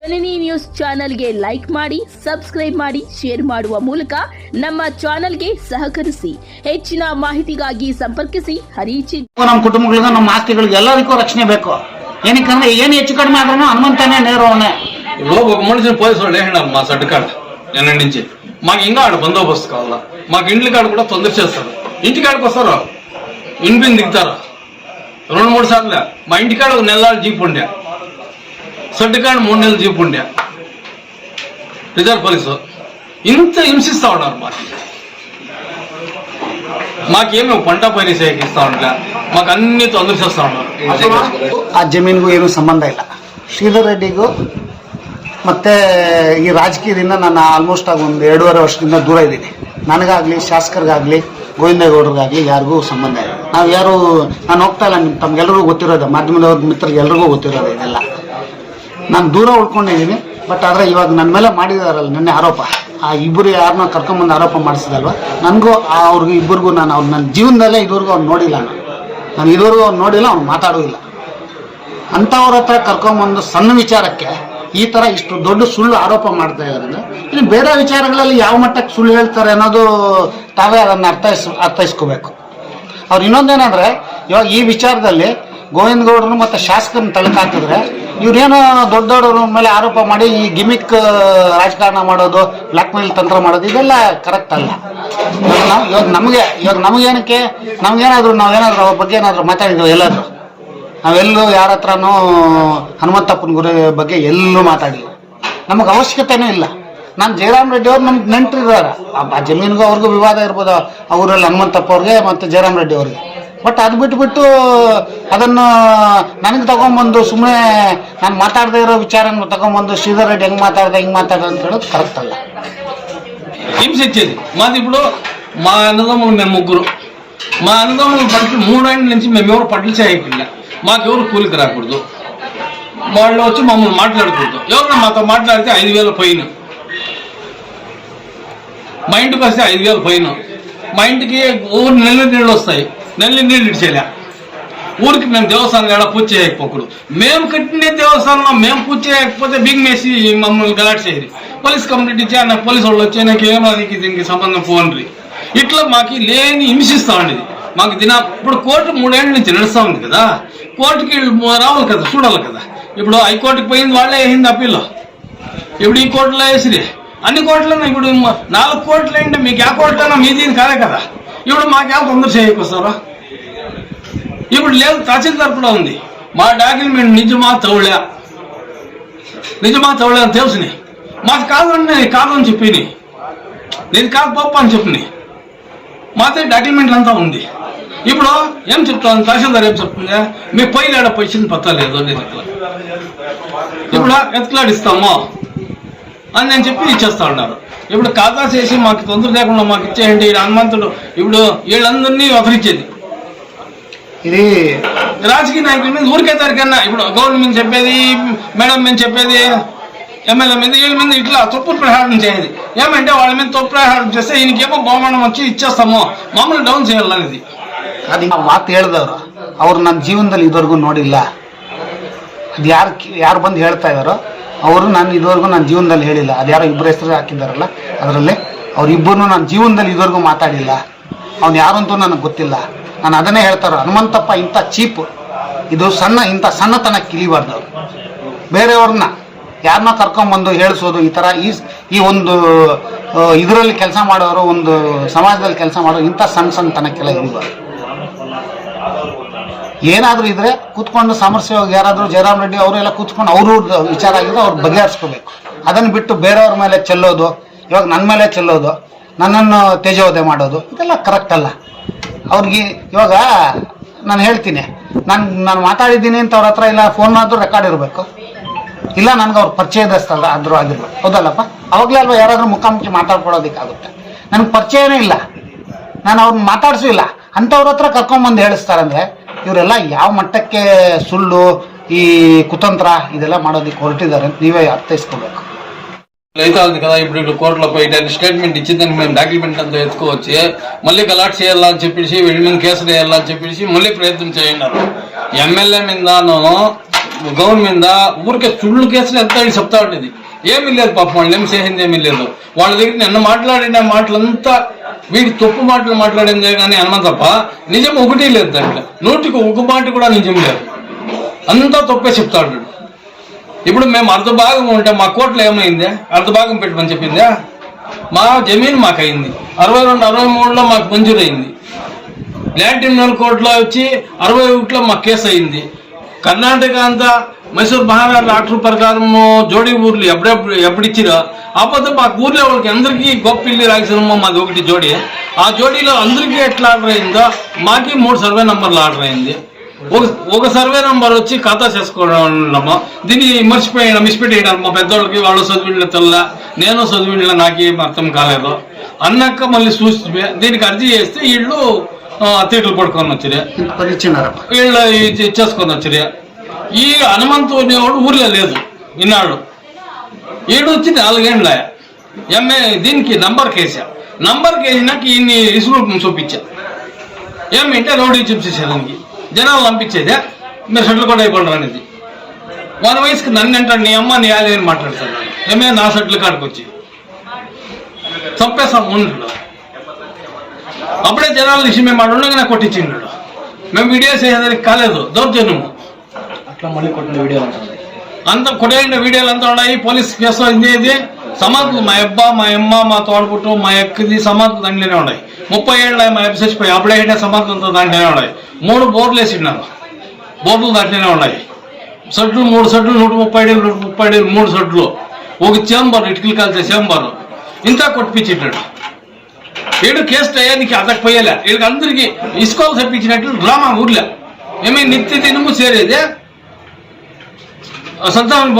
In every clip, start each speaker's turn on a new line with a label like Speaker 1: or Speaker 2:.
Speaker 1: ಜನನಿ news ಚಾನೆಲ್ಗೆ like ಮಾಡಿ, subscribe ಮಾಡಿ, ಶೇರ್ ಮಾಡುವ ಮೂಲಕ ನಮ್ಮ ಚಾನೆಲ್ಗೆ ಸಹಕರಿಸಿ. ಹೆಚ್ಚಿನ ಮಾಹಿತಿಗಾಗಿ ಸಂಪರ್ಕಿಸಿ ಹರಿಚಿ.
Speaker 2: ನಮ್ಮ ಕುಟುಂಬಗಳಿಗೆ, ನಮ್ಮ ಆಸ್ತಿಗಳಿಗೆ ಎಲ್ಲರಿಗೂ ರಕ್ಷಣೆ ಬೇಕು. ಏನಕ್ಕಂದ್ರೆ ಏನು ಹೆಚ್ಚು కడిಮೆ ಆದ್ರೂ హనుమంతనే నేరవనే
Speaker 3: ఒక మనిషిని పోలీసు వాళ్ళు వేసినారు మా సడ్డు కాడ నిన్న నుంచి. మాకు ఇంకా ఆడ బందోబస్తు కావాలా. మాకు ఇండ్ల కాడ కూడా తొందర చేస్తారు. ఇంటికాడికి వస్తారు, ఇంటిని దిగుతారు 2-3 సార్లు. మా ఇంటికాడ 1 నెలలు జీప్ ఉండే, సడ్డు కాడ 3 నెలలు జీప్ ఉండే. రిజర్వ్ పోలీసు ఇంత హింసిస్తా ఉన్నారు. మాకేమో పంట పైన సేకరిస్తా ఉంటా, మాకు అన్ని తొందర చేస్తా ఉన్నారు.
Speaker 2: ಆ ಜಮೀನಿಗೂ ಏನು ಸಂಬಂಧ ಇಲ್ಲ. ಶ್ರೀಧರ್ ರೆಡ್ಡಿಗೂ ಮತ್ತೆ ಈ ರಾಜಕೀಯದಿಂದ ನಾನು ಆಲ್ಮೋಸ್ಟ್ ಆಗಿ 1.5 ವರ್ಷದಿಂದ ದೂರ ಇದ್ದೀನಿ. ನನಗಾಗ್ಲಿ, ಶಾಸಕರಿಗಾಗ್ಲಿ, ಗೋವಿಂದೇಗೌಡರಿಗಾಗ್ಲಿ ಯಾರಿಗೂ ಸಂಬಂಧ ಇಲ್ಲ. ನಾವು ಯಾರು ನಾನು ಹೋಗ್ತಾ ಇಲ್ಲ. ತಮ್ಗೆಲ್ರಿಗೂ ಗೊತ್ತಿರೋದು, ಮಾಧ್ಯಮದವ್ರ ಮಿತ್ರರಿಗೆ ಎಲ್ರಿಗೂ ಗೊತ್ತಿರೋದು ಇದೆಲ್ಲ. ನಾನು ದೂರ ಉಳ್ಕೊಂಡಿದ್ದೀನಿ. ಬಟ್ ಆದರೆ ಇವಾಗ ನನ್ನ ಮೇಲೆ ಮಾಡಿದಾರಲ್ಲ ನಿನ್ನೆ ಆರೋಪ, ಆ ಇಬ್ಬರು ಯಾರನ್ನ ಕರ್ಕೊಂಬಂದು ಆರೋಪ ಮಾಡಿಸಿದಲ್ವ, ನನಗೂ ಅವ್ರಿಗೆ ಇಬ್ಬರಿಗೂ ನಾನು ಅವ್ರು ನನ್ನ ಜೀವನದಲ್ಲೇ ಇದುವರೆಗೂ ಅವ್ನು ನೋಡಿಲ್ಲ. ನಾನು ಇದುವರೆಗೂ ಅವ್ನು ನೋಡಿಲ್ಲ, ಅವ್ನು ಮಾತಾಡೋದಿಲ್ಲ. ಅಂಥವ್ರ ಹತ್ರ ಕರ್ಕೊಂಬಂದು ಸಣ್ಣ ವಿಚಾರಕ್ಕೆ ಈ ಥರ ಇಷ್ಟು ದೊಡ್ಡ ಸುಳ್ಳು ಆರೋಪ ಮಾಡ್ತಾ ಇದ್ದಾರೆ ಅಂದರೆ, ಇನ್ನು ಬೇರೆ ವಿಚಾರಗಳಲ್ಲಿ ಯಾವ ಮಟ್ಟಕ್ಕೆ ಸುಳ್ಳು ಹೇಳ್ತಾರೆ ಅನ್ನೋದು ತಾವೇ ಅದನ್ನು ಅರ್ಥೈಸ್ಕೋಬೇಕು. ಅವ್ರು ಇನ್ನೊಂದೇನಂದರೆ, ಇವಾಗ ಈ ವಿಚಾರದಲ್ಲಿ ಗೋವಿಂದಗೌಡರು ಮತ್ತು ಶಾಸಕರನ್ನ ತಳಕಾಕಿದ್ರೆ, ಇವ್ರೇನೋ ದೊಡ್ಡ ದೊಡ್ಡವ್ರ ಮೇಲೆ ಆರೋಪ ಮಾಡಿ ಈ ಗಿಮಿಕ್ ರಾಜಕಾರಣ ಮಾಡೋದು, ಬ್ಲ್ಯಾಕ್ ಮೇಲ್ ತಂತ್ರ ಮಾಡೋದು, ಇದೆಲ್ಲ ಕರೆಕ್ಟ್ ಅಲ್ಲ. ಇವಾಗ ನಮಗೇನಕ್ಕೆ ನಾವೇನಾದ್ರೂ ಅವ್ರ ಬಗ್ಗೆ ಏನಾದರೂ ಮಾತಾಡಿದ್ವಿ ಎಲ್ಲಾದರೂ? ನಾವೆಲ್ಲೂ ಯಾರ ಹತ್ರನೂ ಹನುಮಂತಪ್ಪನ ಗುರು ಬಗ್ಗೆ ಎಲ್ಲೂ ಮಾತಾಡಿಲ್ಲ. ನಮಗೆ ಅವಶ್ಯಕತೆನೂ ಇಲ್ಲ. ನಾನು ಜಯರಾಮ್ ರೆಡ್ಡಿ ಅವ್ರು ನಮ್ಗೆ ನೆಂಟರಿದ್ದಾರೆ. ಆ ಜಮೀನಿಗೂ ಅವ್ರಿಗೂ ವಿವಾದ ಇರ್ಬೋದು, ಅವರಲ್ಲಿ ಹನುಮಂತಪ್ಪ ಅವ್ರಿಗೆ ಮತ್ತು ಜಯರಾಮ್ ರೆಡ್ಡಿ ಅವ್ರಿಗೆ. ಬಟ್ ಅದು ಬಿಟ್ಬಿಟ್ಟು ಅದನ್ನು ನನಗೆ ತಗೊಂಬಂದು ಸುಮ್ಮನೆ ನಾನು ಮಾತಾಡದೇ ಇರೋ ವಿಚಾರನ ತಗೊಂಬಂದು ಶ್ರೀಧರ್ ರೆಡ್ಡಿ ಹೆಂಗೆ ಮಾತಾಡ್ದೆ ಹಿಂಗೆ ಮಾತಾಡ್ದೆ ಅಂತ ಹೇಳೋದು కరెక్ట్ అಲ್ಲ.
Speaker 3: హింసించేది మాది. ఇప్పుడు మా అన్నదమ్ములు మేము 3, మా అన్నదమ్ములు పట్ల 3 ఏళ్ళ నుంచి మేము ఎవరు పట్ల చేయకుండా, మాకెవరు కూలికి రాకూడదు, వాళ్ళు వచ్చి మమ్మల్ని మాట్లాడకూడదు. ఎవరన్నా మాతో మాట్లాడితే 5,000 ఫైన్, మా ఇంటికి వస్తే 5,000 ఫైన్. మా ఇంటికి ఊరు నెల్లి నీళ్ళు వస్తాయి, నెల్లి నీళ్ళు ఇడిచేలే. ఊరికి మేము దేవస్థానం ఏడా పూజ చేయకపోకూడదు. మేము కట్టిన దేవస్థానంలో మేము పూజ చేయకపోతే బిగ్ మేసి మమ్మల్ని గలాట్ చేయరు. పోలీస్ కంప్లైంట్ ఇచ్చా, నాకు పోలీసు వాళ్ళు వచ్చి నాకు ఏమో దీనికి సంబంధం పోండి. ఇట్లా మాకు లేని హింసిస్తా ఉండేది. మాకు ఇప్పుడు కోర్టు 3 ఏళ్ళ నుంచి నడుస్తూ ఉంది కదా, కోర్టుకి రావాలి కదా, చూడాలి కదా. ఇప్పుడు హైకోర్టుకి పోయింది, వాళ్ళే వేసింది అప్పీల్లో. ఇప్పుడు ఈ కోర్టులో వేసిరి, అన్ని కోర్టులన్నా ఇప్పుడు 4 కోర్టులు ఏంటంటే మీకు ఆ కోర్టులన్నా మీది కాదే కదా. ఇప్పుడు మాకేమో తొందర చేయకొస్తారా? ఇప్పుడు లేదు, తహసీల్దార్ కూడా ఉంది. మా డాక్యుమెంట్ నిజమా తౌళ అని తెలుసుని, మాది కాదని చెప్పి, నేను కాదు పప్ప అని చెప్పి మాతో డాక్యుమెంట్లు అంతా ఉంది. ఇప్పుడు ఏం చెప్తాను, తహసీల్దార్ ఏం చెప్తుంది, మీ పైలు ఏడ పొజిషన్ పత్తలేదు, నేను ఇప్పుడు ఎత్తులాడిస్తామో అని నేను చెప్పి ఇచ్చేస్తా ఉన్నారు. ఇప్పుడు ఖాతా చేసి మాకు తొందర లేకుండా మాకు ఇచ్చేయండి. హనుమంతుడు ఇప్పుడు వీళ్ళందరినీ ఒకరిచ్చేది.
Speaker 2: ఇది
Speaker 3: రాజకీయ నాయకుల మీద ఊరికే తరకన్నా, ఇప్పుడు గవర్నమెంట్ చెప్పేది, మేడం మేము చెప్పేది, ఎమ్మెల్యే మీద, వీళ్ళ మీద ఇట్లా తప్పు ప్రహారం చేయదు. ఏమంటే వాళ్ళ మీద తప్పు ప్రహారం చేస్తే ఈయనకేమో బహుమానం వచ్చి ఇచ్చేస్తామో, మమ్మల్ని డౌన్ చేయాలనేది.
Speaker 2: ಅದು ಮಾತು ಹೇಳಿದವರು ಅವ್ರು ನನ್ನ ಜೀವನದಲ್ಲಿ ಇದುವರೆಗೂ ನೋಡಿಲ್ಲ. ಅದು ಯಾರು ಬಂದು ಹೇಳ್ತಾ ಇದ್ದಾರೋ ಅವರು ನಾನು ಇದುವರೆಗೂ ನನ್ನ ಜೀವನದಲ್ಲಿ ಹೇಳಿಲ್ಲ. ಅದು ಯಾರೋ ಇಬ್ಬರು ಹೆಸರು ಹಾಕಿದ್ದಾರಲ್ಲ, ಅದರಲ್ಲಿ ಅವರಿಬ್ಬರನ್ನು ನನ್ನ ಜೀವನದಲ್ಲಿ ಇದುವರೆಗೂ ಮಾತಾಡಿಲ್ಲ. ಅವ್ನು ಯಾರು ಅಂತೂ ನನಗೆ ಗೊತ್ತಿಲ್ಲ. ನಾನು ಅದನ್ನೇ ಹೇಳ್ತಾರೋ, ಹನುಮಂತಪ್ಪ ಇಂಥ ಚೀಪ್, ಇದು ಇಂಥ ಸಣ್ಣತನಕ್ಕೆ ಇಳಿಬಾರ್ದು. ಅವರು ಬೇರೆಯವ್ರನ್ನ ಯಾರನ್ನ ಕರ್ಕೊಂಬಂದು ಹೇಳಿಸೋದು, ಈ ಥರ ಈ ಒಂದು ಇದರಲ್ಲಿ ಕೆಲಸ ಮಾಡೋರು, ಒಂದು ಸಮಾಜದಲ್ಲಿ ಕೆಲಸ ಮಾಡೋರು ಇಂಥ ಸಣ್ಣತನಕ್ಕೆಲ್ಲ ಇಳಿಬಾರ್ದು. ಏನಾದರೂ ಇದ್ರೆ ಕೂತ್ಕೊಂಡು ಸಾಮರಸ್ಯವಾಗಿ ಯಾರಾದರೂ ಜಯರಾಮ್ ರೆಡ್ಡಿ ಅವರೆಲ್ಲ ಕೂತ್ಕೊಂಡು ಅವರು ವಿಚಾರ ಆಗಿದ್ರೆ ಅವ್ರು ಬಗೆಹರಿಸ್ಕೋಬೇಕು. ಅದನ್ನು ಬಿಟ್ಟು ಬೇರೆಯವ್ರ ಮೇಲೆ ಚೆಲ್ಲೋದು, ಇವಾಗ ನನ್ನ ಮೇಲೆ ಚೆಲ್ಲೋದು, ನನ್ನನ್ನು ತೇಜೋವಧೆ ಮಾಡೋದು, ಇದೆಲ್ಲ ಕರೆಕ್ಟ್ ಅಲ್ಲ. ಅವ್ರಿಗೆ ಇವಾಗ ನಾನು ಹೇಳ್ತೀನಿ, ನಾನು ಮಾತಾಡಿದ್ದೀನಿ ಅಂತ ಅವ್ರ ಹತ್ರ ಇಲ್ಲ ಫೋನ್ ಆದರೂ ರೆಕಾರ್ಡ್ ಇರಬೇಕು, ಇಲ್ಲ ನನಗೆ ಅವ್ರ ಪರಿಚಯದಸ್ತಲ್ಲ ಆದರೂ ಆಗಿರ್ಬೇಕು. ಹೌದಲ್ಲಪ್ಪ? ಅವಾಗಲೇ ಅಲ್ವಾ ಯಾರಾದರೂ ಮುಖಾಮುಖಿ ಮಾತಾಡ್ಕೊಡೋದಕ್ಕಾಗುತ್ತೆ. ನನಗೆ ಪರಿಚಯನೇ ಇಲ್ಲ, ನಾನು ಅವ್ರನ್ನ ಮಾತಾಡಿಸಿಲ್ಲ, ಅಂಥವ್ರ ಹತ್ರ ಕರ್ಕೊಂಬಂದು ಹೇಳಿಸ್ತಾರಂದ್ರೆ ಇವರೆಲ್ಲ ಯಾವ ಮಟ್ಟಕ್ಕೆ ಸುಳ್ಳು, ఈ కుతంత్ర ಇದೆಲ್ಲ ಮಾಡೋದಕ್ಕೆ ಹೊರಟಿದ್ದಾರೆ ಅಂತ ನೀವೇ ಅರ್ಥೈಸ್ಕೋಬೇಕು.
Speaker 3: అవుతుంది కదా. ఇప్పుడు కోర్టులో పోయి స్టేట్మెంట్ ఇచ్చిందని మేము డాక్యుమెంట్ అంతా ఎత్తుకోవచ్చు, మళ్ళీ గలాట్ చేయాలని చెప్పేసి వీళ్ళ మీద కేసులు వేయాలని చెప్పేసి మళ్ళీ ప్రయత్నం చేయండి. ఎమ్మెల్యే మీదను గవర్నమెంట్ ఊరికే చుళ్ళు కేసులు ఎంత చెప్తా ఉండేది. ఏమీ లేదు పాపం, వాళ్ళు ఏం చేసింది ఏమీ లేదు. వాళ్ళ దగ్గర నిన్న మాట్లాడిన మాటలంతా వీడి తప్పు మాటలు మాట్లాడిందే కానీ అనమా తప్ప నిజం ఒకటి లేదు దాంట్లో. 100కి 1 మాట కూడా నిజం లేదు, అంతా తప్పే చెప్తా ఉంటాడు. ఇప్పుడు మేము అర్ధ భాగం ఉంటే మా కోర్టులో ఏమైందే? అర్ధ భాగం పెట్టమని చెప్పిందా? మా జమీన్ మాకు అయింది 62, 63లో మాకు మంజూరైంది. ల్యాండ్ ట్రిబ్యునల్ కోర్టులో వచ్చి 61లో మాకు కేసు అయింది. కర్ణాటక అంతా మైసూర్ మహారాజు ఆర్డర్ ప్రకారం జోడీ ఊర్లు ఎప్పుడు ఇచ్చిరో ఆపోతే మాకు ఊర్లో వాళ్ళకి అందరికీ గొప్పిల్లి రాగిసరమ్మ మాది ఒకటి జోడీ. ఆ జోడీలో అందరికీ ఎట్లా ఆర్డర్ అయిందో మాకి 3 సర్వే నంబర్లు ఆర్డర్ అయింది. ఒక సర్వే నంబర్ వచ్చి ఖాతా చేసుకోవడము, దీన్ని మిస్పెట్టేయడం. మా పెద్దోళ్ళకి వాళ్ళు చదివిళ్ళ తెల్ల, నేను చదివిళ్ళ నాకేం అర్థం కాలేదు అన్నాక మళ్ళీ చూసి దీనికి అర్జీ చేస్తే వీళ్ళు తీటలు పడుకొని వచ్చిరే, వీళ్ళు చేసుకొని వచ్చిరే. ఈ హనుమంతు అనేవాడు ఊర్లో లేదు ఇన్నాడు. ఈడు వచ్చి 4 ఏళ్ళ ఎంఏ దీనికి నంబర్ కేసా. నంబర్ కేసినాక ఈయన్ని ఇసురు చూపించా. ఏమంటే రౌడీ చూపించేదానికి జనాలు పంపించేదే మీరు షెట్లు కూడా అయిపోండి అనేది. 1 వయసుకి నన్ను అంటాడు నీ అమ్మ నీ ఆలయం మాట్లాడతాడు. ఏమే నా షెట్లు కాడికి వచ్చి చంపేస్తాం ఉండడు. అప్పుడే జనాలు నిషి మేము అక్కడ ఉండగానే కొట్టించిండు. మేము వీడియో చేసేదానికి కాలేదు, దౌర్జన్యము.
Speaker 4: అట్లా మళ్ళీ కొట్టిన వీడియోలు
Speaker 3: అంత కొట్టిన వీడియోలు అంతా ఉన్నాయి. పోలీస్ కేసు ఇది సమాధులు మా అబ్బా మా అమ్మ మా తోడపుట్టు మా ఎక్కది సమాధులు దాంట్లోనే ఉన్నాయి. 30 ఏళ్ళ మా అబ్బ చచ్చిపోయి అప్పుడే సమాధులు అంతా దాంట్లోనే ఉన్నాయి. 3 బోర్లు వేసిన్నారు, బోర్లు దాంట్లోనే ఉన్నాయి. షెడ్లు 3 షెడ్లు 130 ఏళ్ళు 130 ఏళ్ళు 3 షెడ్లు, ఒక చేంబర్ ఇటుకలు కాల్చే చేంబర్ ఇంత కొట్టిపించేటాడు. వీడు కేసు టయానికి అతకు పోయేలే. వీళ్ళకి అందరికీ ఇసుకోలు తెప్పించినట్లు డ్రామా ఊర్లే. ఏమీ నిత్య దినము చేరేదే సంతానం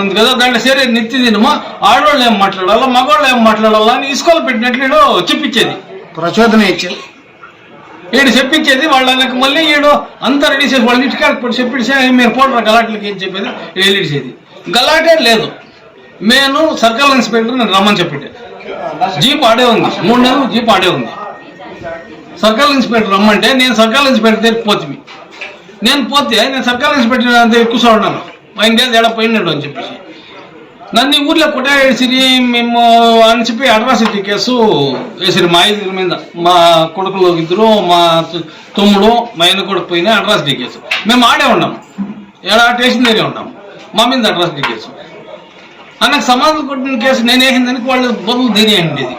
Speaker 3: ఉంది కదా, దాంట్లో చేరేది నిత్య దినము. ఆడవాళ్ళు ఏం మాట్లాడాలా మగవాళ్ళు ఏం మాట్లాడాలా అని ఇసుకోలు పెట్టినట్లు చెప్పించేది,
Speaker 2: ప్రచోదన ఇచ్చేది.
Speaker 3: వీడు చెప్పించేది. వాళ్ళకి మళ్ళీ వీడు అంతా రెడీ చేసి వాళ్ళ ఇంటికాడికి చెప్పించే మీరు పోటరా గలాట్లకి ఏం చెప్పేది వెళ్ళిసేది. గలాటే లేదు. నేను సర్కిల్ ఇన్స్పెక్టర్ నేను రమ్మని చెప్పిండే. జీప్ ఆడే ఉంది, 3 నెలలు జీప్ ఆడే ఉంది. సర్కిల్ ఇన్స్పెక్టర్ రమ్మంటే నేను సర్కిల్ ఇన్స్పెక్టర్ దగ్గరికి పోతుంది. నేను పోతే నేను సర్కిల్ ఇన్స్పెక్టర్ దగ్గర కూర్చోన్నాను. ఆయన ఏడ పోయినాడు అని చెప్పేసి నన్ను ఊర్లో కొట్టేసిరి. మేము అని చెప్పి అట్రాసిటీ కేసు వేసిరి మా 5 మీద. మా కొడుకులు 2, మా తమ్ముడు మా ఆయన కొడుకు పోయినా అట్రాసిటీ కేసు. మేము ఆడే ఉన్నాము, స్టేషన్ దగ్గరే ఉన్నాము. మా మీద అట్రాసిటీ కేసు. నాకు సమాధులు కొట్టిన కేసు నేను వేసిందానికి వాళ్ళు బదులు దిగేయండి. ఇది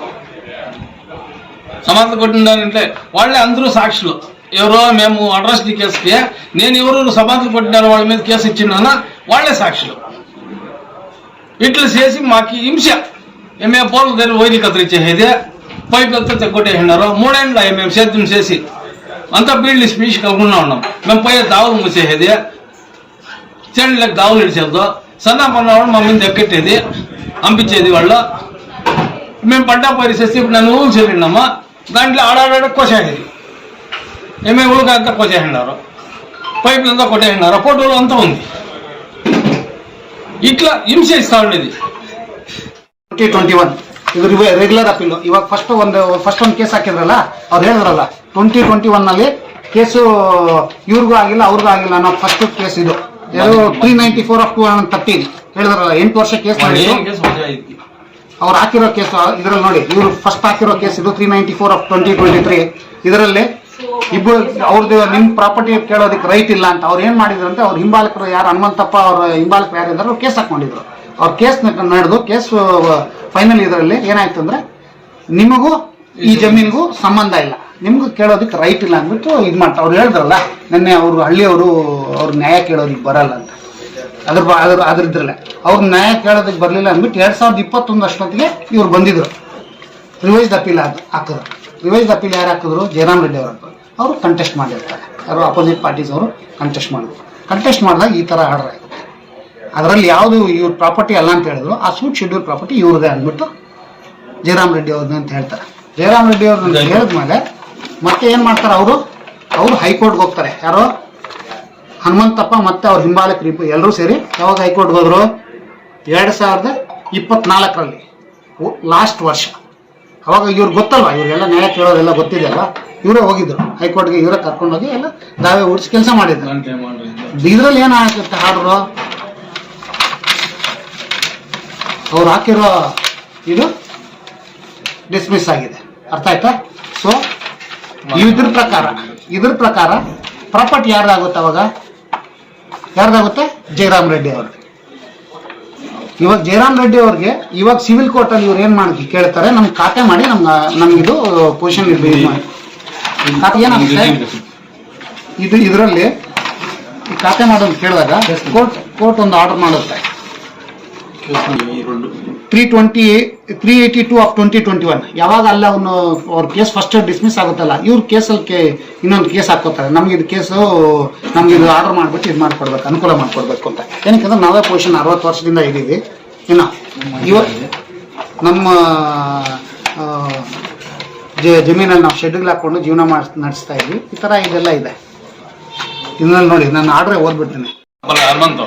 Speaker 3: సమాధులు కొట్టిన దానింటే వాళ్ళే అందరూ సాక్షులు. ఎవరో మేము అట్రాసిటీ కేసుకి నేను ఎవరు సమాధులు కొట్టినారో వాళ్ళ మీద కేసు ఇచ్చినానా వాళ్ళే సాక్షులు. ఇట్లా చేసి మాకు హింస. ఏమే పోల దగ్గర వైద్య కత్తిరించేసేది, పైపులతో తెగొట్టేసినారు. 3 ఏళ్ళ మేము సేద్యం చేసి అంతా బీళ్ళు స్పీచ్ కలుగున్నా ఉన్నాం. మేము పోయే దావులు మూసేసేది, చెండ్లకు దావులు ఇడిచేద్దు. సన్నా పన్నవాడు మా మీద ఎక్కెట్టేది, పంపించేది వాళ్ళు. మేము పడ్డా పరిస్థితి ఇప్పుడు నన్ను ఊళ్ళు చేరినామా దాంట్లో ఆడాడ కోసేసేది. ఏమే ఊళ్ళకి అంతా కోసేసినారు, పైపులు అంతా కొట్టేసినారు, ఫోటోలు అంతా ఉంది. ಇಟ್ಲ ಹಿಂಸೆ ಇಸ್ತಾ ఉండేది
Speaker 2: 2021 ಇದು ರೆಗ್ಯುಲರ್ ಅಪೀಲ್. ಇವಾಗ ಫಸ್ಟ್ ಒಂದು ಕೇಸ್ ಹಾಕಿದ್ರಲ್ಲ, ಅವ್ರು ಹೇಳಿದ್ರಲ್ಲ 2021 ನಲ್ಲಿ ಕೇಸು ಇವ್ರಿಗೂ ಆಗಿಲ್ಲ ಅವ್ರಿಗೂ ಆಗಿಲ್ಲ ಅನ್ನೋ ಫಸ್ಟ್ ಕೇಸ್ ಇದು. 394 of 213 ಹೇಳಿದ್ರಲ್ಲ, 8 ವರ್ಷ ಕೇಸ್ ಅವ್ರು ಹಾಕಿರೋ ಕೇಸು ಇದ್ರಲ್ಲಿ ನೋಡಿ. ಇವ್ರು ಫಸ್ಟ್ ಹಾಕಿರೋ ಕೇಸ್ ಇದು 394 of 2023. ಇದರಲ್ಲಿ ಇಬ್ಬರು ಅವ್ರದ್ದು ನಿಮ್ ಪ್ರಾಪರ್ಟಿ ಕೇಳೋದಕ್ಕೆ ರೈಟ್ ಇಲ್ಲ ಅಂತ ಅವ್ರು ಏನ್ ಮಾಡಿದ್ರು ಅಂತ, ಅವ್ರ ಹಿಂಬಾಲಕರು ಯಾರು ಹನುಮಂತಪ್ಪ ಅವ್ರ ಹಿಂಬಾಲಕರು ಯಾರಿದ್ರು ಕೇಸ್ ಹಾಕೊಂಡಿದ್ರು. ಅವ್ರ ಕೇಸ್ ನಡೆದು ಕೇಸ್ ಫೈನಲ್ ಇದರಲ್ಲಿ ಏನಾಯ್ತು ಅಂದ್ರೆ, ನಿಮಗೂ ಈ ಜಮೀನಿಗೂ ಸಂಬಂಧ ಇಲ್ಲ, ನಿಮ್ಗೂ ಕೇಳೋದಕ್ಕೆ ರೈಟ್ ಇಲ್ಲ ಅಂದ್ಬಿಟ್ಟು ಇದು ಮಾಡ್ತಾರೆ. ಅವ್ರು ಹೇಳಿದ್ರಲ್ಲ ನಿನ್ನೆ, ಅವರು ಹಳ್ಳಿಯವರು ಅವ್ರ ನ್ಯಾಯ ಕೇಳೋದಕ್ಕೆ ಬರಲ್ಲ ಅಂತ. ಅದ್ರದ್ರಲ್ಲೇ ಅವ್ರ ನ್ಯಾಯ ಕೇಳೋದಕ್ಕೆ ಬರಲಿಲ್ಲ ಅಂದ್ಬಿಟ್ಟು 2021 ಅಷ್ಟೊತ್ತಿಗೆ ಇವ್ರು ಬಂದಿದ್ರು. ರಿವೈಸ್ಡ್ ಅಪೀಲ್ ಹಾಕಿದ್ರು. ರಿವೈಸ್ಡ್ ಅಪೀಲ್ ಯಾರು ಹಾಕಿದ್ರು? ಜಯರಾಮ್ ರೆಡ್ಡಿ ಅವರು ಕಂಟೆಸ್ಟ್ ಮಾಡಿರ್ತಾರೆ. ಯಾರು ಅಪೋಸಿಟ್ ಪಾರ್ಟೀಸ್ ಅವರು ಕಂಟೆಸ್ಟ್ ಮಾಡಿದ್ರು. ಕಂಟೆಸ್ಟ್ ಮಾಡಿದಾಗ ಈ ಥರ ಆರ್ಡರ್ ಆಯಿತು. ಅದರಲ್ಲಿ ಯಾವುದು ಇವ್ರ ಪ್ರಾಪರ್ಟಿ ಅಲ್ಲ ಅಂತ ಹೇಳಿದ್ರು, ಆ ಸೂಟ್ ಶೆಡ್ಯೂಲ್ ಪ್ರಾಪರ್ಟಿ ಇವ್ರದೇ ಅಂದ್ಬಿಟ್ಟು ಜಯರಾಮ್ ರೆಡ್ಡಿ ಅವ್ರದ್ದು ಅಂತ ಹೇಳ್ತಾರೆ. ಜಯರಾಮ್ ರೆಡ್ಡಿ ಅವ್ರನ್ನ ಹೇಳಿದ್ಮೇಲೆ ಮತ್ತೆ ಏನು ಮಾಡ್ತಾರೆ ಅವರು ಹೈಕೋರ್ಟ್ಗೆ ಹೋಗ್ತಾರೆ. ಯಾರೋ ಹನುಮಂತಪ್ಪ ಮತ್ತೆ ಅವ್ರ ಹಿಂಬಾಲಕರು ಎಲ್ಲರೂ ಸೇರಿ ಯಾವಾಗ ಹೈಕೋರ್ಟ್ಗೆ ಹೋದ್ರು? 2024ರಲ್ಲಿ ಲಾಸ್ಟ್ ವರ್ಷ. ಅವಾಗ ಇವ್ರಿಗೆ ಗೊತ್ತಲ್ವಾ, ಇವ್ರಿಗೆಲ್ಲ ನ್ಯಾಯ ಕೇಳೋದೆಲ್ಲ ಗೊತ್ತಿದೆಯಲ್ಲ, ಇವರೇ ಹೋಗಿದ್ರು ಹೈಕೋರ್ಟ್ಗೆ. ಇವರೇ ಕರ್ಕೊಂಡೋಗಿ ಎಲ್ಲ ದಾವೆ ಹೂಡಿಸಿ ಕೆಲಸ ಮಾಡಿದ್ರು. ಇದ್ರಲ್ಲಿ ಏನು ಹಾಕುತ್ತೆ ಆರ್ಡ್ರು, ಅವ್ರು ಹಾಕಿರೋ ಇದು ಡಿಸ್ಮಿಸ್ ಆಗಿದೆ. ಅರ್ಥ ಆಯ್ತಾ? ಸೊ ಇದ್ರ ಪ್ರಕಾರ ಪ್ರಾಪರ್ಟಿ ಯಾರ್ದಾಗುತ್ತೆ? ಅವಾಗ ಯಾರ್ದಾಗುತ್ತೆ? ಜಯರಾಮ್ ರೆಡ್ಡಿ ಅವ್ರಿಗೆ. ಇವಾಗ ಜಯರಾಮ್ ರೆಡ್ಡಿ ಅವ್ರಿಗೆ ಇವಾಗ ಸಿವಿಲ್ ಕೋರ್ಟ್ ಅಲ್ಲಿ ಇವ್ರು ಏನ್ ಮಾಡಿ ಕೇಳ್ತಾರೆ, ನಮ್ಗೆ ಖಾತೆ ಮಾಡಿ ನಮ್ಗಿದು ಪೊಸಿಷನ್ ಖಾತೆ ಏನಾಗುತ್ತೆ ಇದರಲ್ಲಿ ಖಾತೆ ಮಾಡೋದು ಕೇಳಿದಾಗ ಕೋರ್ಟ್ ಒಂದು ಆರ್ಡರ್ ಮಾಡುತ್ತೆ 382 ಆಫ್ 2021. ಯಾವಾಗ ಅಲ್ಲ ಅವ್ರ ಕೇಸ್ ಫಸ್ಟ್ ಡಿಸ್ಮಿಸ್ ಆಗುತ್ತಲ್ಲ, ಇವ್ರ ಕೇಸಲ್ಲಿ ಇನ್ನೊಂದು ಕೇಸ್ ಹಾಕೋತಾರೆ, ನಮ್ಗೆ ಇದು ಕೇಸು ನಮ್ಗೆ ಇದು ಆರ್ಡರ್ ಮಾಡ್ಬಿಟ್ಟು ಇದು ಮಾಡ್ಕೊಡ್ಬೇಕು, ಅನುಕೂಲ ಮಾಡ್ಕೊಡ್ಬೇಕು ಅಂತ. ಏನಕ್ಕೆ ನಾವೇ ಪೊಸಿಷನ್ 60 ವರ್ಷದಿಂದ ಇದ್ದೀವಿ. ಇನ್ನು ನಮ್ಮ ಜಮೀನಲ್ಲಿ ನಾವು ಶೆಡ್ಗಳು ಹಾಕೊಂಡು ಜೀವನ ನಡೆಸ್ತಾ ಇದ್ವಿ. ಈ ಥರ ಇದೆಲ್ಲ ಇದೆ. ಇದನ್ನಲ್ಲಿ ನೋಡಿ, ನಾನು ಆರ್ಡ್ರೇ ಓದ್ಬಿಡ್ತೀನಿ.
Speaker 3: హనుమంతు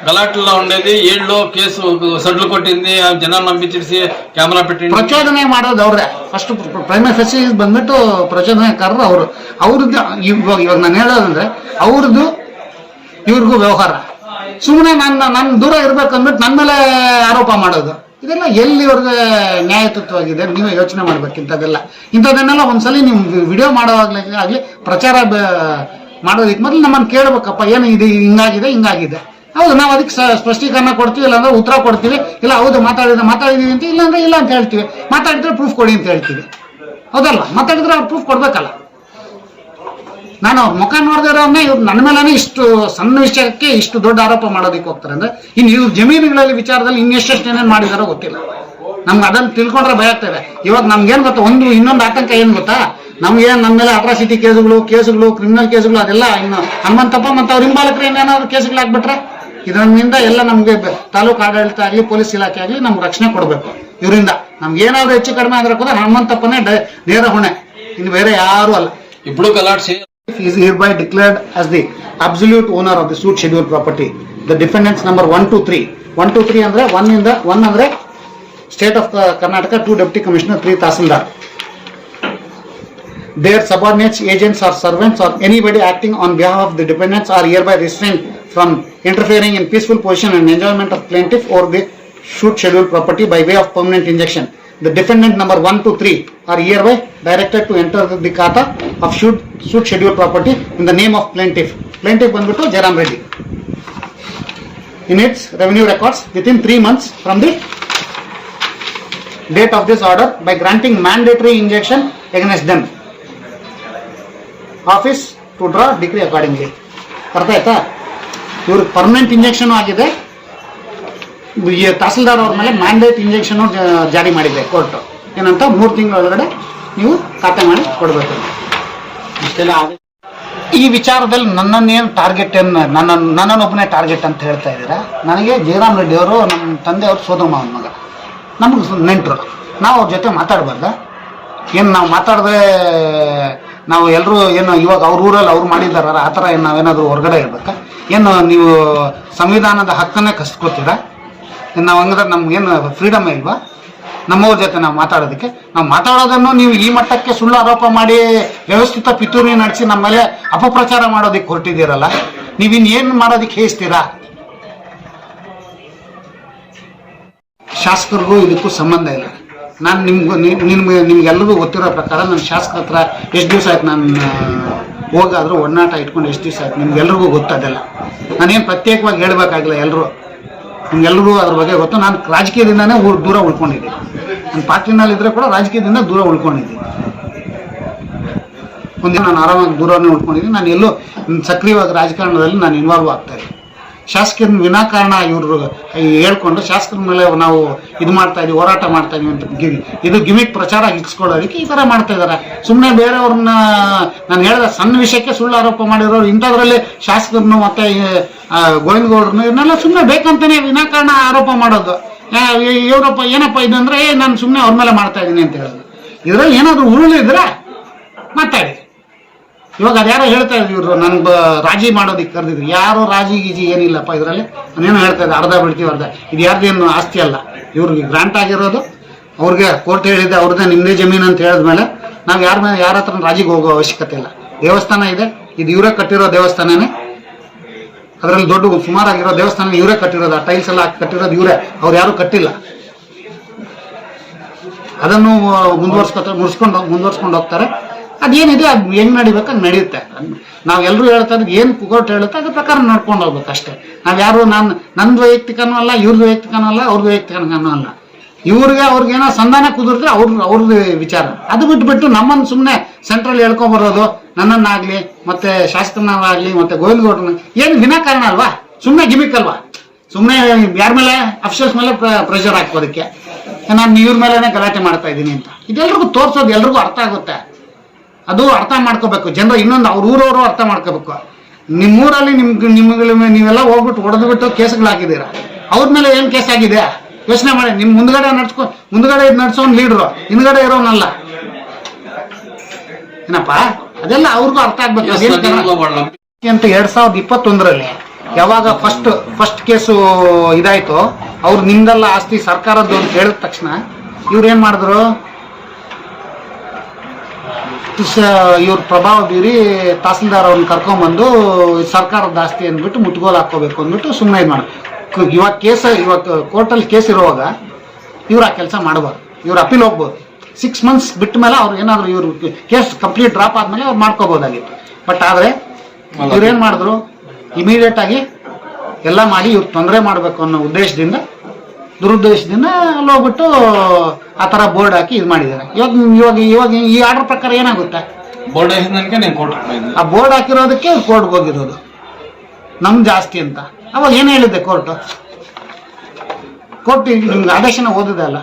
Speaker 3: గలాట్లో ఉండేది ఏళ్ళు కేసు సడ్లు కొట్టింది, జనాలు నంపించేసి కెమెరా పెట్టి
Speaker 2: ಪ್ರಚೋದನೆ ಮಾಡೋದು ಅವ್ರೆ. ಫಸ್ಟ್ ಪ್ರೈಮರಿ ಫೆಸಿ ಬಂದ್ಬಿಟ್ಟು ಪ್ರಚೋದನೆಕಾರರು ಅವ್ರದ್ದು. ಇವಾಗ ನಾನು ಹೇಳೋದಂದ್ರೆ ಅವ್ರದ್ದು ಇವ್ರಿಗೂ ವ್ಯವಹಾರ. ಸುಮ್ಮನೆ ನನ್ನ ದೂರ ಇರ್ಬೇಕಂದ್ಬಿಟ್ಟು ನನ್ನ ಮೇಲೆ ಆರೋಪ ಮಾಡೋದು, ಇದೆಲ್ಲ ಎಲ್ಲಿವರೆಗೆ ನ್ಯಾಯಯುತವಾಗಿದೆ? ನೀವೇ ಯೋಚನೆ ಮಾಡ್ಬೇಕು. ಇಂಥದನ್ನೆಲ್ಲ ಒಂದ್ಸಲಿ ನೀವು ವಿಡಿಯೋ ಮಾಡೋವಾಗ್ಲಿ ಪ್ರಚಾರ ಮಾಡೋದಕ್ಕೆ ಮೊದಲು ನಮ್ಮನ್ನು ಕೇಳ್ಬೇಕಪ್ಪ, ಏನು ಇದು ಹಿಂಗಾಗಿದೆ. ಹೌದು, ನಾವು ಅದಕ್ಕೆ ಸ್ಪಷ್ಟೀಕರಣ ಕೊಡ್ತೀವಿ, ಇಲ್ಲಾಂದ್ರೆ ಉತ್ತರ ಕೊಡ್ತೀವಿ. ಇಲ್ಲ ಹೌದು ಮಾತಾಡಿದೀವಿ ಅಂತ, ಇಲ್ಲಾಂದ್ರೆ ಇಲ್ಲ ಅಂತ ಹೇಳ್ತೀವಿ. ಮಾತಾಡಿದ್ರೆ ಪ್ರೂಫ್ ಕೊಡಿ ಅಂತ ಹೇಳ್ತೀವಿ. ಹೌದಲ್ಲ? ಮಾತಾಡಿದ್ರೆ ಅವ್ರು ಪ್ರೂಫ್ ಕೊಡ್ಬೇಕಲ್ಲ. ನಾನು ಅವ್ರ ಮುಖ ನೋಡಿದಿರೋನ್ನ ಇವ್ರು ನನ್ನ ಮೇಲೆನೇ ಇಷ್ಟು ಸಣ್ಣ ವಿಷಯಕ್ಕೆ ಇಷ್ಟು ದೊಡ್ಡ ಆರೋಪ ಮಾಡೋದಕ್ಕೆ ಹೋಗ್ತಾರೆ ಅಂದ್ರೆ, ಇನ್ನು ಇವ್ರ ಜಮೀನುಗಳಲ್ಲಿ ವಿಚಾರದಲ್ಲಿ ಇನ್ನೆಷ್ಟು ಏನೇನು ಮಾಡಿದಾರೋ ಗೊತ್ತಿಲ್ಲ. ನಮ್ಗೆ ಅದನ್ನು ತಿಳ್ಕೊಂಡ್ರೆ ಭಯ ಆಗ್ತದೆ. ಇವಾಗ ನಮ್ಗೇನು ಗೊತ್ತಾ, ಇನ್ನೊಂದು ಆತಂಕ ಏನು ಗೊತ್ತಾ, ನಮ್ಗೆ ನಮ್ಮ ಮೇಲೆ ಅಟ್ರಾಸಿಟಿ ಕೇಸುಗಳು, ಕ್ರಿಮಿನಲ್ ಕೇಸುಗಳು, ಅದೆಲ್ಲ ಇನ್ನು ಹನುಮಂತಪ್ಪ ಮತ್ತು ಅವ್ರ ಹಿಂಬಾಲಕರು ಏನೇನಾದ್ರು ಕೇಸುಗಳು ಹಾಕ್ಬಿಟ್ರೆ ಇದರಿಂದ ಎಲ್ಲ ನಮ್ಗೆ ತಾಲೂಕು ಆಡಳಿತ ಆಗಲಿ ಪೊಲೀಸ್ ಇಲಾಖೆ ಆಗಲಿ ನಮ್ಗೆ ರಕ್ಷಣೆ ಕೊಡಬೇಕು. ಇವರಿಂದ ನಮ್ಗೆ ಏನಾದ್ರು ಹೆಚ್ಚು ಕಡಿಮೆ ಆದ್ರೆ ಕೂಡ ಹನುಮಂತಪ್ಪನೇ ನೇರ ಹೊಣೆ, ಇನ್ನು ಬೇರೆ ಯಾರು ಅಲ್ಲ.
Speaker 3: ఇప్పుడు గలాట్
Speaker 2: is hereby declared as the absolute owner of the suit scheduled property. The defendants number 1 to 3 ಅಂದ್ರೆ 1 ಅಂದ್ರೆ State of Karnataka, 2 Deputy Commissioner, 3 Tahsildar. Their subordinates, agents or servants or anybody acting on behalf of the dependents are hereby restrained from interfering in peaceful possession and enjoyment of plaintiff or the suit scheduled property by way of permanent injunction. The defendant number 1 to 3 are hereby directed to enter the khata of suit scheduled property in the name of plaintiff. Plaintiff ಬಂದ್ಬಿಟ್ಟು Jayaram Reddy. In its revenue records within 3 months from the date of this order by granting mandatory injunction against them. Office to draw decree accordingly. ಅರ್ಥ ಆಯ್ತಾ? ಇವ್ರಿಗೆ permanent injection ಆಗಿದೆ. ತಹಸೀಲ್ದಾರ್ ಅವ್ರ ಮೇಲೆ mandate injection ಜಾರಿ ಮಾಡಿದೆ court. ಏನಂತ 3 ತಿಂಗಳ ಒಳಗಡೆ ನೀವು ಖಾತೆ ಮಾಡಿ ಕೊಡಬೇಕು. ಇಷ್ಟೆಲ್ಲ ಈ ವಿಚಾರದಲ್ಲಿ ನನ್ನನ್ನೇನು ಟಾರ್ಗೆಟ್ ನನ್ನನ್ನೊಬ್ಬನೇ ಟಾರ್ಗೆಟ್ ಅಂತ ಹೇಳ್ತಾ ಇದ್ದೀರಾ? ನನಗೆ ಜಯರಾಮ್ ರೆಡ್ಡಿ ಅವರು ನಮ್ಮ ತಂದೆಯವರು ಸೋದರ ಮಾವನ ಮಗ, ನಮಗೆ ನೆಂಟರು. ನಾವು ಅವ್ರ ಜೊತೆ ಮಾತಾಡ್ಬಾರ್ದ? ಏನು ನಾವು ಮಾತಾಡಿದ್ರೆ ನಾವು ಎಲ್ಲರೂ ಏನು ಇವಾಗ ಅವ್ರ ಊರಲ್ಲಿ ಅವ್ರು ಮಾಡಿದಾರ ಆ ಥರ ಏನು ನಾವೇನಾದರೂ ಹೊರಗಡೆ ಇರ್ಬೇಕಾ? ಏನು ನೀವು ಸಂವಿಧಾನದ ಹಕ್ಕನ್ನೇ ಕಸ್ಕೋತೀರಾ? ನಾವು ಹಂಗಂದ್ರೆ ನಮ್ಗೇನು ಫ್ರೀಡಮ್ ಇಲ್ವಾ ನಮ್ಮವ್ರ ಜೊತೆ ನಾವು ಮಾತಾಡೋದಕ್ಕೆ? ನಾವು ಮಾತಾಡೋದನ್ನು ನೀವು ಈ ಮಟ್ಟಕ್ಕೆ ಸುಳ್ಳು ಆರೋಪ ಮಾಡಿ ವ್ಯವಸ್ಥಿತ ಪಿತೂರಿ ನಡೆಸಿ ನಮ್ಮ ಮೇಲೆ ಅಪಪ್ರಚಾರ ಮಾಡೋದಕ್ಕೆ ಹೊರಟಿದ್ದೀರಲ್ಲ, ನೀವಿನ್ನೇನು ಮಾಡೋದಕ್ಕೆ ಹೇಸ್ತೀರಾ? ಶಾಸಕರಿಗೂ ಇದಕ್ಕೂ ಸಂಬಂಧ ಇಲ್ಲ. ನಾನು ನಿಮ್ಗೆಲ್ರಿಗೂ ಗೊತ್ತಿರೋ ಪ್ರಕಾರ ನನ್ನ ಶಾಸಕರ ಹತ್ರ ಎಷ್ಟು ದಿವಸ ಆಯ್ತು ನಾನು ಹೋಗಾದರೂ ಒಡನಾಟ ಇಟ್ಕೊಂಡು ಎಷ್ಟು ದಿವಸ ಆಯ್ತು ನಿಮ್ಗೆಲ್ರಿಗೂ ಗೊತ್ತದೆಲ್ಲ. ನಾನೇನು ಪ್ರತ್ಯೇಕವಾಗಿ ಹೇಳಬೇಕಾಗಿಲ್ಲ, ನಿಮ್ಗೆಲ್ರಿಗೂ ಅದ್ರ ಬಗ್ಗೆ ಗೊತ್ತು. ನಾನು ರಾಜಕೀಯದಿಂದನೇ ದೂರ ಉಳ್ಕೊಂಡಿದ್ದೀನಿ. ನನ್ನ ಪಾರ್ಟಿನಲ್ಲಿದ್ದರೆ ಕೂಡ ರಾಜಕೀಯದಿಂದ ದೂರ ಉಳ್ಕೊಂಡಿದ್ದೀನಿ. ಒಂದಿನ ನಾನು ಆರಾಮಾಗಿ ದೂರನೇ ಉಳ್ಕೊಂಡಿದ್ದೀನಿ. ನಾನು ಎಲ್ಲೂ ಸಕ್ರಿಯವಾಗಿ ರಾಜಕಾರಣದಲ್ಲಿ ನಾನು ಇನ್ವಾಲ್ವ್ ಆಗ್ತಾ ಇದ್ದೀನಿ. ಶಾಸಕರ ವಿನಾಕಾರಣ ಇವರು ಹೇಳ್ಕೊಂಡು ಶಾಸಕರ ಮೇಲೆ ನಾವು ಇದು ಮಾಡ್ತಾ ಇದೀವಿ, ಹೋರಾಟ ಮಾಡ್ತಾ ಇದೀವಿ ಅಂತ ಇದು ಗಿಮಿಕ್ ಪ್ರಚಾರ ಇಟ್ಸ್ಕೊಳ್ಳೋದಕ್ಕೆ ಈ ಥರ ಮಾಡ್ತಾ ಇದ್ದಾರೆ. ಸುಮ್ಮನೆ ಬೇರೆಯವ್ರನ್ನ ನಾನು ಹೇಳಿದ ಸಣ್ಣ ವಿಷಯಕ್ಕೆ ಸುಳ್ಳು ಆರೋಪ ಮಾಡಿರೋರು ಇಂಥದ್ರಲ್ಲಿ ಶಾಸಕರನ್ನು ಮತ್ತೆ ಗೋವಿಂದಗೌಡರನ್ನು ಇವನ್ನೆಲ್ಲ ಸುಮ್ಮನೆ ಬೇಕಂತಾನೆ ವಿನಾಕಾರಣ ಆರೋಪ ಮಾಡೋದು. ಇವರಪ್ಪ ಏನಪ್ಪ ಇದು ಅಂದರೆ ನಾನು ಸುಮ್ಮನೆ ಅವ್ರ ಮೇಲೆ ಮಾಡ್ತಾ ಇದ್ದೀನಿ ಅಂತ ಹೇಳೋದು. ಇದರಲ್ಲಿ ಏನಾದರೂ ಉರುಳಿದ್ರೆ ಮಾತಾಡಿ. ಇವಾಗ ಅದ್ಯಾರೋ ಹೇಳ್ತಾ ಇದ್ರು ಇವರು ನನ್ಗೆ ರಾಜಿ ಮಾಡೋದಕ್ಕೆ ಕರೆದಿದ್ರು. ಯಾರೋ ರಾಜಿ ಗೀಜಿ ಏನಿಲ್ಲಪ್ಪ ಇದರಲ್ಲಿ. ನಾನೇನು ಹೇಳ್ತಾ ಇದ್ದೆ, ಅರ್ಧ ಬಿಡ್ತೀವಿ ಅರ್ಧ. ಇದು ಯಾರ್ದೇನು ಆಸ್ತಿ ಅಲ್ಲ, ಇವ್ರಿಗೆ ಗ್ರಾಂಟ್ ಆಗಿರೋದು. ಅವ್ರಿಗೆ ಕೋರ್ಟ್ ಹೇಳಿದೆ ಅವ್ರದ್ದೇ ನಿಮ್ಮದೇ ಜಮೀನು ಅಂತ ಹೇಳಿದ್ಮೇಲೆ ನಾವು ಯಾರ ಹತ್ರ ರಾಜಿಗೆ ಹೋಗೋ ಅವಶ್ಯಕತೆ ಇಲ್ಲ. ದೇವಸ್ಥಾನ ಇದೆ, ಇದು ಇವರೇ ಕಟ್ಟಿರೋ ದೇವಸ್ಥಾನನೇ. ಅದರಲ್ಲಿ ದೊಡ್ಡ ಸುಮಾರಾಗಿರೋ ದೇವಸ್ಥಾನ ಇವರೇ ಕಟ್ಟಿರೋದು, ಟೈಲ್ಸ್ ಎಲ್ಲ ಹಾಕಿ ಕಟ್ಟಿರೋದು ಇವರೇ, ಅವ್ರು ಯಾರು ಕಟ್ಟಿಲ್ಲ. ಅದನ್ನು ಮುಂದುವರ್ಸ್ಕೊಂಡು ಹೋಗ್ತಾರೆ. ಅದೇನಿದೆ ಅದು ಹೆಂಗ್ ನಡಿಬೇಕು ನಡೀಯುತ್ತೆ. ನಾವೆಲ್ಲರೂ ಹೇಳ್ತಾ ಇರೋದು ಏನು ಕೋರ್ಟ್ ಹೇಳುತ್ತೆ ಅದ್ರ ಪ್ರಕಾರ ನಡ್ಕೊಂಡು ಹೋಗ್ಬೇಕು ಅಷ್ಟೇ. ನಾವ್ಯಾರು ನಂದು ವೈಯಕ್ತಿಕನೂ ಅಲ್ಲ, ಇವ್ರದ್ದು ವೈಯಕ್ತಿಕನೂ ಅಲ್ಲ, ಅವ್ರದ್ದು ವೈಯಕ್ತಿಕನೂ ಅಲ್ಲ. ಅವ್ರಿಗೇನೋ ಸಂಧಾನ ಕುದುರಿದ್ರೆ ಅವ್ರದ್ದು ವಿಚಾರ. ಅದು ಬಿಟ್ಬಿಟ್ಟು ನಮ್ಮನ್ನು ಸುಮ್ಮನೆ ಸೆಂಟ್ರಲ್ ಹೇಳ್ಕೊಂಬರೋದು, ನನ್ನನ್ನಾಗ್ಲಿ ಮತ್ತೆ ಶಾಸಕನಾಗ್ಲಿ ಮತ್ತೆ ಗೋವಿಂದಗೌಡರನ್ನ ಏನು ವಿನಾಕಾರಣ ಅಲ್ವಾ, ಸುಮ್ಮನೆ ಗಿಮಿಕ್ ಅಲ್ವಾ, ಸುಮ್ಮನೆ ಯಾರ ಮೇಲೆ ಅಫಿಷಿಯಲ್ಸ್ ಮೇಲೆ ಪ್ರೆಷರ್ ಹಾಕೋದಕ್ಕೆ ನಾನು ಇವ್ರ ಮೇಲೆನೆ ಗಲಾಟೆ ಮಾಡ್ತಾ ಇದ್ದೀನಿ ಅಂತ. ಇದೆಲ್ರಿಗೂ ತೋರಿಸೋದು ಎಲ್ರಿಗೂ ಅರ್ಥ ಆಗುತ್ತೆ. ಅದು ಅರ್ಥ ಮಾಡ್ಕೋಬೇಕು ಜನರು. ಇನ್ನೊಂದು ಊರವರು ಅರ್ಥ ಮಾಡ್ಕೋಬೇಕು. ನಿಮ್ಮೂರಲ್ಲಿ ನೀವೆಲ್ಲ ಹೋಗ್ಬಿಟ್ಟು ಹೊಡೆದ್ಬಿಟ್ಟು ಕೇಸ್ಗಳು ಹಾಕಿದ್ದೀರಾ, ಅವ್ರ ಮೇಲೆ ಏನು ಕೇಸ್ ಆಗಿದೆ ಯೋಚನೆ ಮಾಡಿ. ನಿಮ್ ಮುಂದ್ಗಡೆ ನಡ್ಸೋನ್ ಲೀಡ್ರು, ಹಿಂದ್ಗಡೆ ಇರೋನಲ್ಲ ಏನಪ್ಪ, ಅದೆಲ್ಲ ಅವ್ರಿಗೂ ಅರ್ಥ ಆಗ್ಬೇಕು ಅಂತ. 2021ರಲ್ಲಿ ಯಾವಾಗ ಫಸ್ಟ್ ಕೇಸು ಇದಾಯ್ತು, ಅವ್ರು ನಿಮ್ದೆಲ್ಲ ಆಸ್ತಿ ಸರ್ಕಾರದ್ದು ಅಂತ ಹೇಳಿದ ತಕ್ಷಣ ಇವ್ರು ಏನ್ ಮಾಡಿದ್ರು, ಇವ್ರ ಪ್ರಭಾವ ಬೀರಿ ತಹಸೀಲ್ದಾರ್ ಅವ್ರನ್ನ ಕರ್ಕೊಂಡ್ಬಂದು ಸರ್ಕಾರದ ಆಸ್ತಿ ಅಂದ್ಬಿಟ್ಟು ಮುಟ್ಗೋಲ್ ಹಾಕೋಬೇಕು ಅಂದ್ಬಿಟ್ಟು ಸುಮ್ಮನೆ ಇದು ಮಾಡಿ. ಇವಾಗ ಕೋರ್ಟಲ್ಲಿ ಕೇಸ್ ಇರುವಾಗ ಇವ್ರು ಆ ಕೆಲಸ ಮಾಡಬಾರ್ದು. ಇವ್ರು ಅಪೀಲ್ ಹೋಗ್ಬೋದು. 6 months ಬಿಟ್ಟ ಮೇಲೆ ಅವ್ರು ಏನಾದ್ರು ಇವ್ರು ಕೇಸ್ ಕಂಪ್ಲೀಟ್ ಡ್ರಾಪ್ ಆದ್ಮೇಲೆ ಅವ್ರು ಮಾಡ್ಕೋಬಹುದಾಗಿತ್ತು. ಬಟ್ ಆದ್ರೆ ಇವ್ರೇನ್ ಮಾಡಿದ್ರು, ಇಮಿಡಿಯೇಟ್ ಆಗಿ ಎಲ್ಲ ಮಾಡಿ ಇವ್ರು ತೊಂದರೆ ಮಾಡಬೇಕು ಅನ್ನೋ ದುರುದ್ದೇಶದಿಂದ ಅಲ್ಲಿ ಹೋಗ್ಬಿಟ್ಟು ಆ ತರ ಬೋರ್ಡ್ ಹಾಕಿ ಇದು ಮಾಡಿದ್ದಾರೆ. ಇವಾಗ ಈ ಆರ್ಡರ್ ಪ್ರಕಾರ ಏನಾಗುತ್ತೆ, ಆ ಬೋರ್ಡ್ ಹಾಕಿರೋದಕ್ಕೆ ಕೋರ್ಟ್ಗೆ ಹೋಗಿರೋದು ನಮ್ ಜಾಸ್ತಿ ಅಂತ. ಅವಾಗ ಏನ್ ಹೇಳಿದ್ದೆ ಕೋರ್ಟ್ ನಿಮ್ಗೆ ಆದೇಶನ ಓದಿದೆ ಅಲ್ಲ,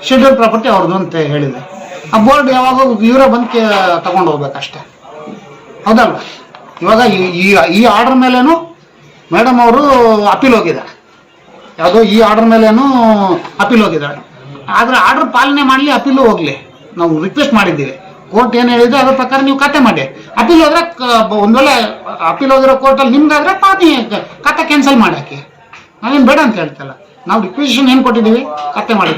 Speaker 2: ಶೆಡ್ಯೂಲ್ ಪ್ರಾಪರ್ಟಿ ಅವ್ರದ್ದು ಅಂತ ಹೇಳಿದೆ. ಆ ಬೋರ್ಡ್ ಯಾವಾಗ ಇವರೇ ಬಂದು ತಗೊಂಡು ಹೋಗ್ಬೇಕಷ್ಟೆ, ಹೌದಲ್ವ? ಇವಾಗ ಈ ಆರ್ಡರ್ ಮೇಲೇನು ಮೇಡಮ್ ಅವರು ಅಪೀಲ್ ಹೋಗಿದ್ದಾರೆ. ಯಾವುದೋ ಈ ಆರ್ಡರ್ ಮೇಲೇನು ಅಪೀಲ್ ಹೋಗಿದ್ದಾರೆ. ಆದ್ರೆ ಆರ್ಡರ್ ಪಾಲನೆ ಮಾಡಲಿ, ಅಪೀಲು ಹೋಗ್ಲಿ, ನಾವು ರಿಕ್ವೆಸ್ಟ್ ಮಾಡಿದ್ದೀವಿ. ಕೋರ್ಟ್ ಏನು ಹೇಳಿದೆ ಅದ್ರ ಪ್ರಕಾರ ನೀವು ಖಾತೆ ಮಾಡಿ. ಅಪೀಲ್ ಹೋದ್ರೆ ಒಂದ್ ವೇಳೆ ಅಪೀಲ್ ಹೋಗಿರೋ ಕೋರ್ಟಲ್ಲಿ ನಿಮ್ದಾದ್ರೆ ಖಾತೆ ಕ್ಯಾನ್ಸಲ್ ಮಾಡಾಕಿ, ನಾವೇನು ಬೇಡ ಅಂತ ಹೇಳ್ತಲ್ಲ. ನಾವು ರಿಕ್ವೆಷನ್ ಏನು ಕೊಟ್ಟಿದ್ದೀವಿ, ಖಾತೆ ಮಾಡಿ.